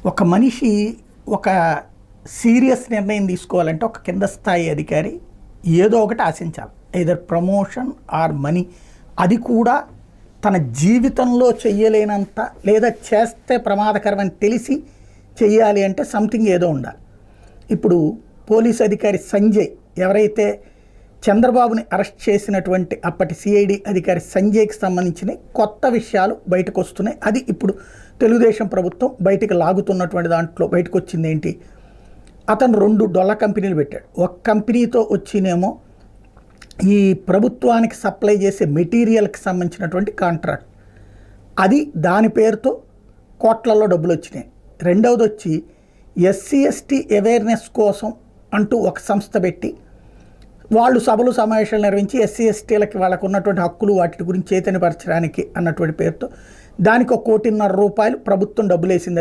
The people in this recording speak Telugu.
ఒక మనిషి ఒక సీరియస్ నిర్ణయం తీసుకోవాలంటే ఒక కింద స్థాయి అధికారి ఏదో ఒకటి ఆశించాలి, ఐదర్ ప్రమోషన్ ఆర్ మనీ. అది కూడా తన జీవితంలో చెయ్యలేనంత లేదా చేస్తే ప్రమాదకరమని తెలిసి చెయ్యాలి అంటే సంథింగ్ ఏదో ఉండాలి. ఇప్పుడు పోలీస్ అధికారి సంజయ్ ఎవరైతే చంద్రబాబుని అరెస్ట్ చేసినటువంటి అప్పటి సిఐడి అధికారి సంజయ్కి సంబంధించిన కొత్త విషయాలు బయటకు వస్తున్నాయి. అది ఇప్పుడు తెలుగుదేశం ప్రభుత్వం బయటకు లాగుతున్నటువంటి దాంట్లో బయటకు వచ్చింది ఏంటి, అతను 2 డొల్ల కంపెనీలు పెట్టాడు. ఒక కంపెనీతో వచ్చినేమో ఈ ప్రభుత్వానికి సప్లై చేసే మెటీరియల్కి సంబంధించినటువంటి కాంట్రాక్ట్, అది దాని పేరుతో కోట్లలో డబ్బులు వచ్చినాయి. రెండవది వచ్చి SC/ST అవేర్నెస్ కోసం అంటూ ఒక సంస్థ పెట్టి వాళ్ళు సభలు సమావేశాలు నిర్వహించి SC/STలకి వాళ్ళకు ఉన్నటువంటి హక్కులు వాటి గురించి చైతన్యపరచడానికి అన్నటువంటి పేరుతో దానికి 1.5 కోటి రూపాయలు ప్రభుత్వం డబ్బులు వేసింది.